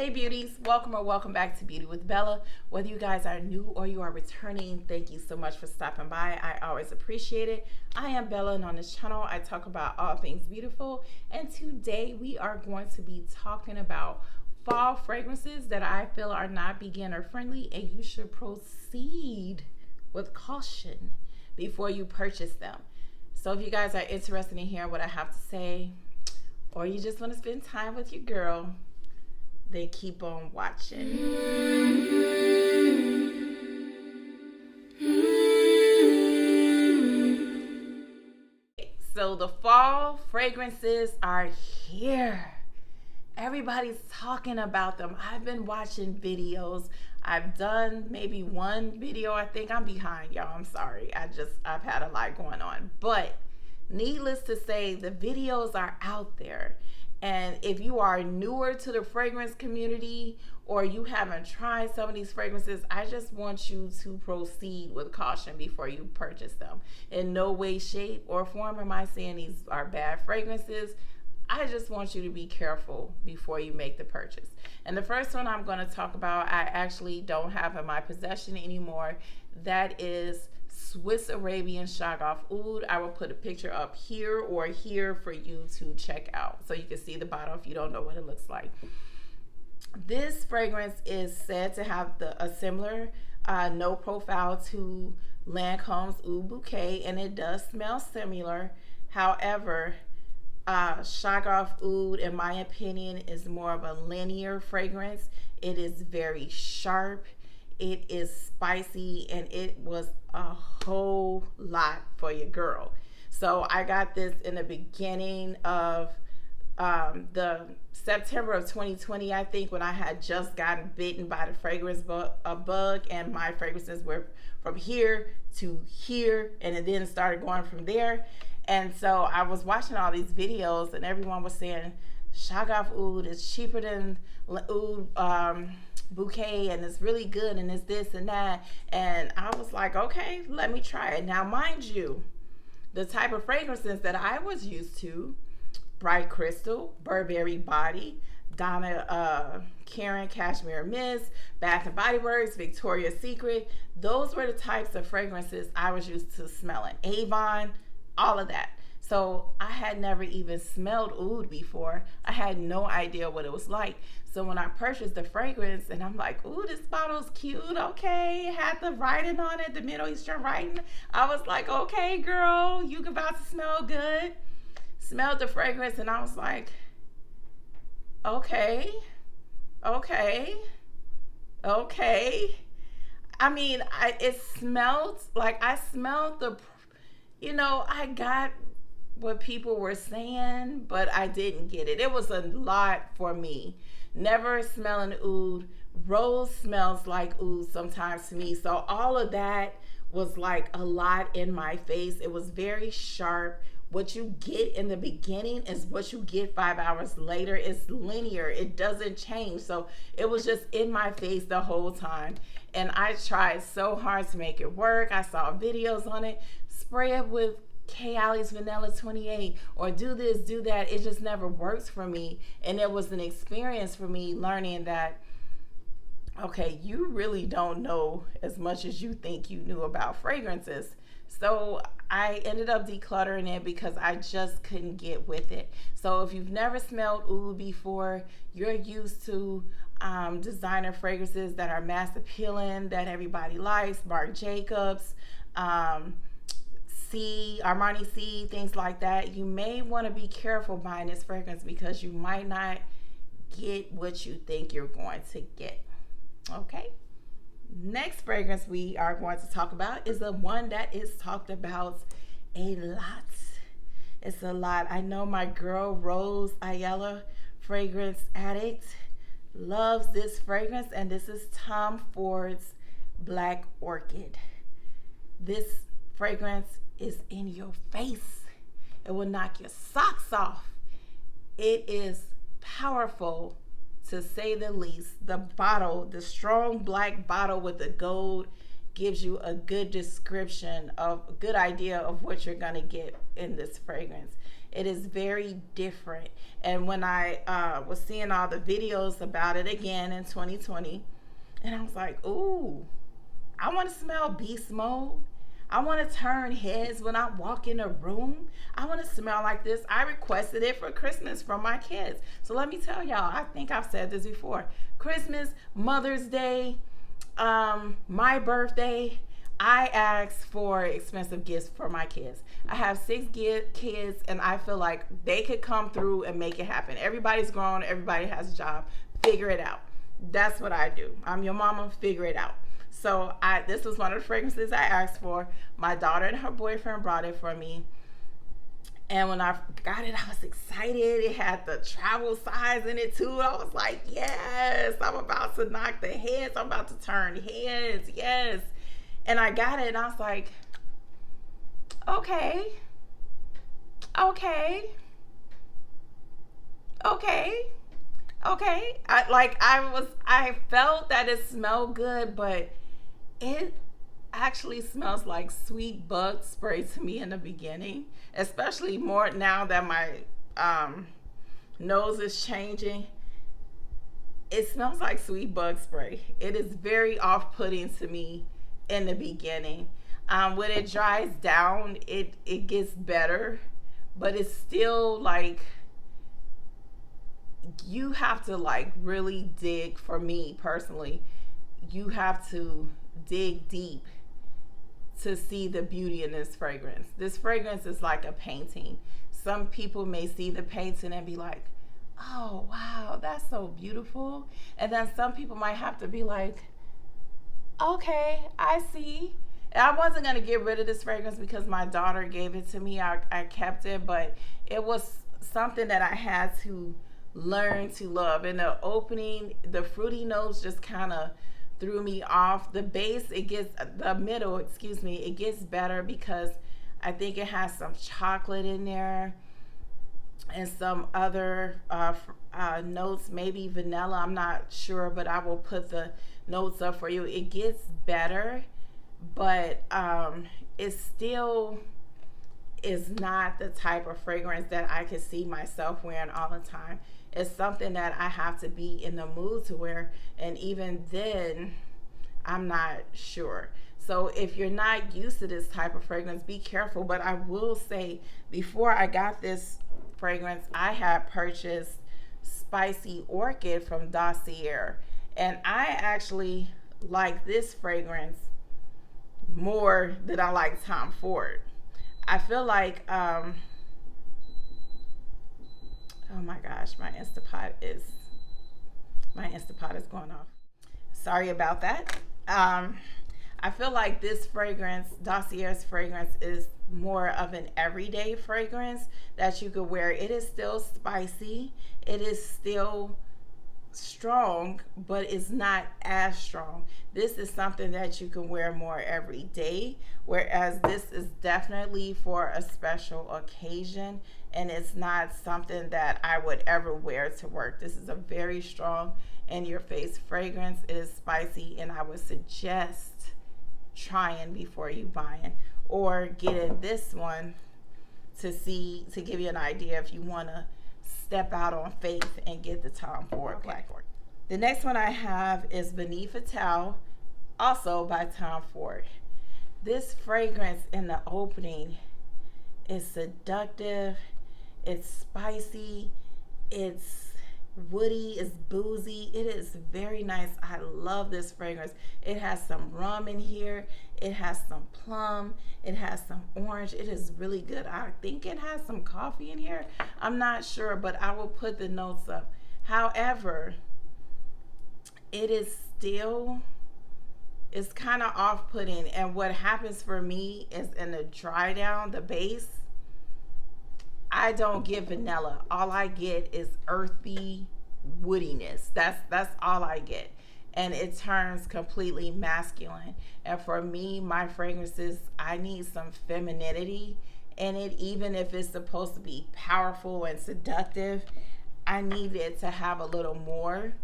Hey beauties, welcome or welcome back to Beauty with Bella. Whether you guys are new or you are returning, thank you so much for stopping by. I always appreciate it. I am Bella, and on this channel I talk about all things beautiful, and today we are going to be talking about fall fragrances that I feel are not beginner friendly, and you should proceed with caution before you purchase them. So if you guys are interested in hearing what I have to say, or you just want to spend time with your girl, then keep on watching. So the fall fragrances are here. Everybody's talking about them. I've been watching videos. I've done maybe one video. I think I'm behind, y'all. I'm sorry. I've had a lot going on. But needless to say, the videos are out there. And if you are newer to the fragrance community or you haven't tried some of these fragrances, I just want you to proceed with caution before you purchase them. In no way, shape, or form am I saying these are bad fragrances. I just want you to be careful before you make the purchase. And the first one I'm going to talk about, I actually don't have in my possession anymore. That is Swiss Arabian Shagouf Oud. I will put a picture up here or here for you to check out so you can see the bottle if you don't know what it looks like. This fragrance is said to have a similar note profile to Lancome's Oud Bouquet, and it does smell similar. However, Shagouf Oud, in my opinion, is more of a linear fragrance. It is very sharp. It is spicy, and it was a whole lot for your girl. So I got this in the beginning of the September of 2020, I think, when I had just gotten bitten by the fragrance bug, and my fragrances were from here to here, and it then started going from there. And so I was watching all these videos, and everyone was saying Shagouf Oud is cheaper than Oud Bouquet, and it's really good, and it's this and that. And I was like, okay, let me try it. Now, mind you, the type of fragrances that I was used to, Bright Crystal, Burberry Body, Donna Karan Cashmere Mist, Bath and Body Works, Victoria's Secret, those were the types of fragrances I was used to smelling. Avon, all of that. So I had never even smelled oud before. I had no idea what it was like. So when I purchased the fragrance, and I'm like, ooh, this bottle's cute. Okay, it had the writing on it, the Middle Eastern writing. I was like, okay, girl, you about to smell good. Smelled the fragrance, and I was like, okay. I mean, it smelled like I smelled the, I got what people were saying, but I didn't get it. It was a lot for me. Never smelling oud. Rose smells like oud sometimes to me. So all of that was like a lot in my face. It was very sharp. What you get in the beginning is what you get 5 hours later. It's linear. It doesn't change. So it was just in my face the whole time. And I tried so hard to make it work. I saw videos on it. Spray it with Kayali's Vanilla 28 or do this, do that. It just never works for me. And it was an experience for me learning that, okay, you really don't know as much as you think you knew about fragrances. So I ended up decluttering it because I just couldn't get with it. So if you've never smelled oud before, you're used to designer fragrances that are mass appealing, that everybody likes, Marc Jacobs, Armani C, things like that, you may want to be careful buying this fragrance because you might not get what you think you're going to get. Okay, next fragrance we are going to talk about is the one that is talked about a lot. It's a lot. I know my girl Rose Ayala, fragrance addict, loves this fragrance, and this is Tom Ford's Black Orchid. This fragrance is in your face. It will knock your socks off. It is powerful, to say the least. The bottle, the strong black bottle with the gold, gives you a good description of a good idea of what you're going to get in this fragrance. It is very different. And when I was seeing all the videos about it again in 2020, and I was like, ooh, I want to smell beast mode. I want to turn heads when I walk in a room. I want to smell like this. I requested it for Christmas from my kids. So let me tell y'all, I think I've said this before. Christmas, Mother's Day, my birthday, I asked for expensive gifts for my kids. I have 6 kids, and I feel like they could come through and make it happen. Everybody's grown. Everybody has a job. Figure it out. That's what I do. I'm your mama. Figure it out. So this was one of the fragrances I asked for. My daughter and her boyfriend brought it for me. And when I got it, I was excited. It had the travel size in it too. I was like, yes, I'm about to knock the heads. I'm about to turn heads. Yes. And I got it, and I was like, okay. I felt that it smelled good, but it actually smells like sweet bug spray to me in the beginning, especially more now that my nose is changing. It smells like sweet bug spray. It is very off-putting to me in the beginning. When it dries down, it gets better, but it's still like, you have to like really dig. For me personally, you have to dig deep to see the beauty in this fragrance. This fragrance is like a painting. Some people may see the painting and be like, oh wow, that's so beautiful. And then some people might have to be like, okay, I see. I wasn't going to get rid of this fragrance because my daughter gave it to me. I kept it, but it was something that I had to learn to love. In the opening, the fruity notes just kind of threw me off. The base, it gets better because I think it has some chocolate in there and some other notes, maybe vanilla. I'm not sure, but I will put the notes up for you. It gets better, but it still is not the type of fragrance that I could see myself wearing all the time. It's something that I have to be in the mood to wear, and even then, I'm not sure. So if you're not used to this type of fragrance, be careful. But I will say, before I got this fragrance, I had purchased Spicy Orchid from Dossier, and I actually like this fragrance more than I like Tom Ford. I feel like, oh my gosh, my Instapot is going off. Sorry about that. I feel like this fragrance, Dossier's fragrance, is more of an everyday fragrance that you could wear. It is still spicy. It is still strong, but it's not as strong. This is something that you can wear more every day, whereas this is definitely for a special occasion, and it's not something that I would ever wear to work. This is a very strong in your face fragrance. It is spicy, and I would suggest trying before you buying, or getting this one to give you an idea if you want to step out on faith and get the Tom Ford Black. The next one I have is Fatale, also by Tom Ford. This fragrance in the opening is seductive, it's spicy, it's woody, it's boozy. It is very nice. I love this fragrance. It has some rum in here. It has some plum. It has some orange. It is really good. I think it has some coffee in here. I'm not sure, but I will put the notes up. However, it is still, it's kind of off-putting. And what happens for me is in the dry down, the base, I don't get vanilla. All I get is earthy woodiness. That's all I get. And it turns completely masculine. And for me, my fragrances, I need some femininity in it. Even if it's supposed to be powerful and seductive, I need it to have a little more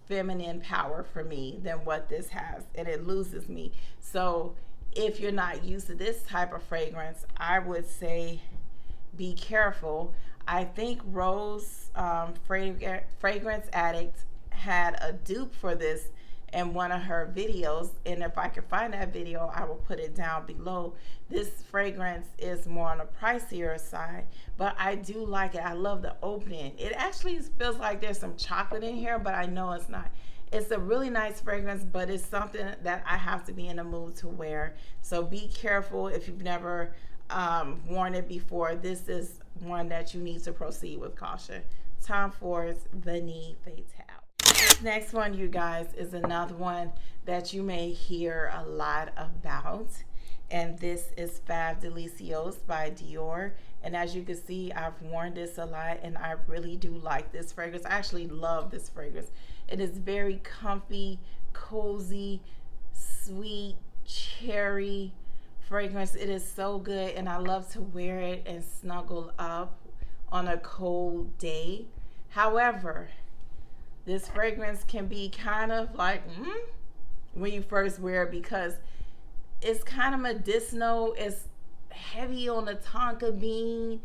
feminine power for me than what this has. And it loses me. So if you're not used to this type of fragrance, I would say be careful. I think Rose Fragrance Addict had a dupe for this in one of her videos, and if I can find that video, I will put it down below. This fragrance is more on the pricier side, but I do like it. I love the opening. It actually feels like there's some chocolate in here, but I know it's not. It's a really nice fragrance, but it's something that I have to be in the mood to wear. So be careful if you've never worn it before. This is one that you need to proceed with caution. Tom Ford's Vanille Fatale. This next one, you guys, is another one that you may hear a lot about, and this is Fab Delicios by Dior. And as you can see, I've worn this a lot, and I really do like this fragrance. I actually love this fragrance. It is very comfy, cozy, sweet, cherry fragrance. It is so good, and I love to wear it and snuggle up on a cold day. However, this fragrance can be kind of like when you first wear it, because it's kind of medicinal. It's heavy on the tonka bean.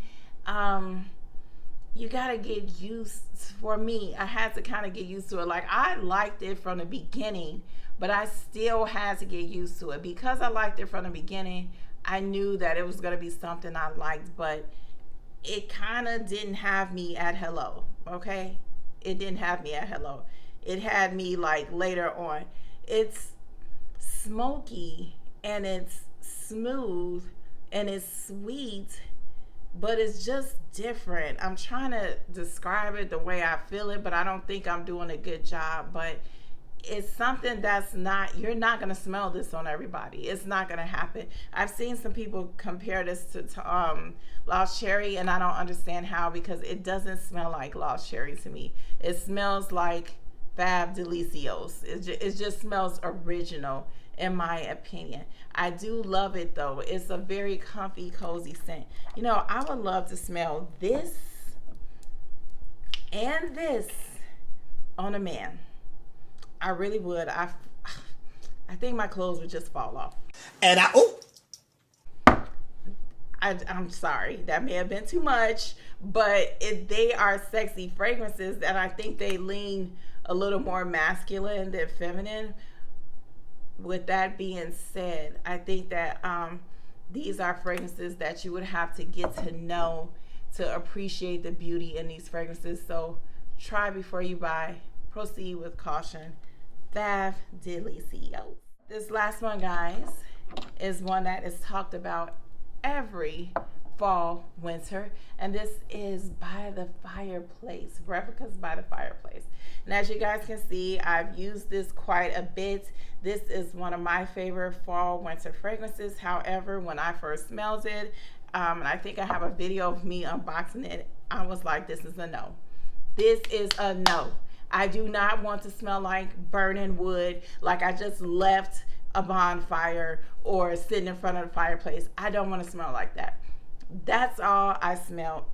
You gotta get used. For me, I had to kind of get used to it. Like, I liked it from the beginning, but I still had to get used to it. Because I liked it from the beginning, I knew that it was gonna be something I liked, but it kind of didn't have me at hello. Okay, it didn't have me at hello. It had me like later on. It's smoky and it's smooth and it's sweet, but it's just different. I'm trying to describe it the way I feel it, but I don't think I'm doing a good job. But it's something that's not, you're not going to smell this on everybody. It's not going to happen. I've seen some people compare this to Lost Cherry, and I don't understand how, because it doesn't smell like Lost Cherry to me. It smells like Fab Delicios. It just smells original, in my opinion. I do love it though. It's a very comfy, cozy scent. You know, I would love to smell this and this on a man. I really would. I think my clothes would just fall off. And I'm sorry, that may have been too much, but they are sexy fragrances, and I think they lean a little more masculine than feminine. With that being said, I think that these are fragrances that you would have to get to know to appreciate the beauty in these fragrances. So try before you buy. Proceed with caution. Fab Delicios. This last one, guys, is one that is talked about every fall, winter, and this is By The Fireplace, Repilca's By The Fireplace. And as you guys can see, I've used this quite a bit. This is one of my favorite fall, winter fragrances. However, when I first smelled it, and I think I have a video of me unboxing it, I was like, this is a no. This is a no. I do not want to smell like burning wood, like I just left a bonfire or sitting in front of the fireplace. I don't want to smell like that. That's all I smelled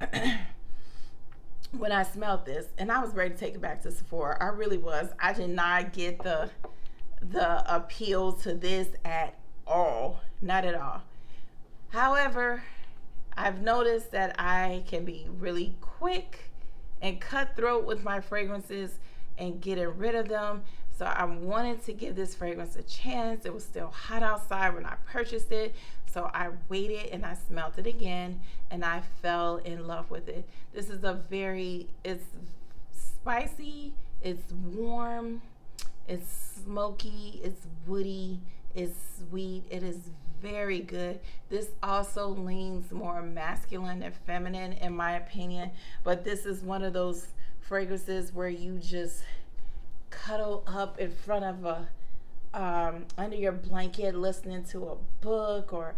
when I smelled this, and I was ready to take it back to Sephora. I really was. I did not get the appeal to this at all. Not at all. However, I've noticed that I can be really quick and cutthroat with my fragrances and getting rid of them. So I wanted to give this fragrance a chance. It was still hot outside when I purchased it. So I waited and I smelled it again, and I fell in love with it. This is it's spicy, it's warm, it's smoky, it's woody, it's sweet. It is very good. This also leans more masculine than feminine, in my opinion. But this is one of those fragrances where you just cuddle up in front of a under your blanket listening to a book, or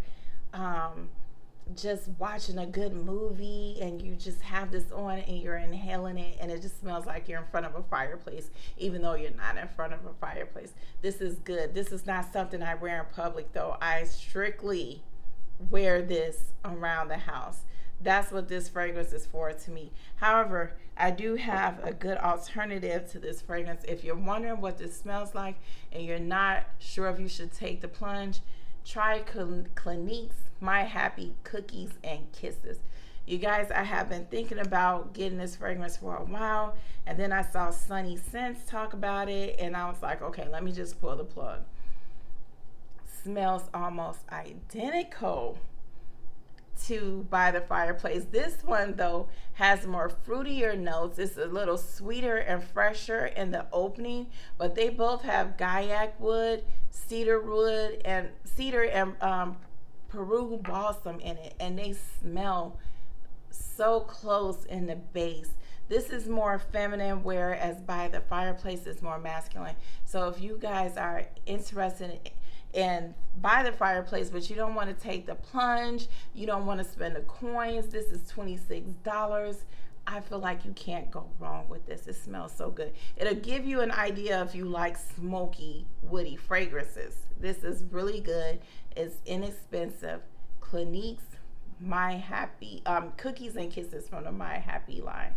just watching a good movie, and you just have this on and you're inhaling it, and it just smells like you're in front of a fireplace, even though you're not in front of a fireplace. This is good. This is not something I wear in public though. I strictly wear this around the house. That's what this fragrance is for to me. However, I do have a good alternative to this fragrance. If you're wondering what this smells like and you're not sure if you should take the plunge, try Clinique's My Happy Cookies and Kisses. You guys, I have been thinking about getting this fragrance for a while, and then I saw Sunny Scents talk about it, and I was like, okay, let me just pull the plug. Smells almost identical to By The Fireplace. This one though has more fruitier notes. It's a little sweeter and fresher in the opening, but they both have Gaiac wood, cedar and Peru balsam in it, and they smell so close in the base. This is more feminine, whereas By The Fireplace is more masculine. So if you guys are interested in By The Fireplace, but you don't want to take the plunge, you don't want to spend the coins, this is $26. I feel like you can't go wrong with this. It smells so good. It'll give you an idea if you like smoky, woody fragrances. This is really good. It's inexpensive. Clinique's My Happy Cookies and Kisses from the My Happy line.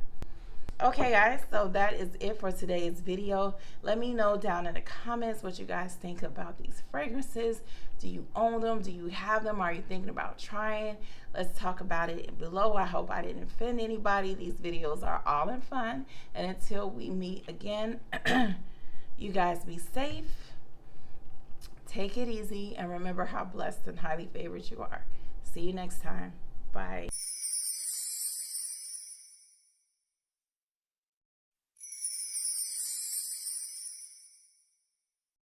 Okay guys, so that is it for today's video. Let me know down in the comments what you guys think about these fragrances. Do you own them? Do you have them? Are you thinking about trying? Let's talk about it below. I hope I didn't offend anybody. These videos are all in fun. And until we meet again, you guys be safe, take it easy, and remember how blessed and highly favored you are. See you next time. Bye.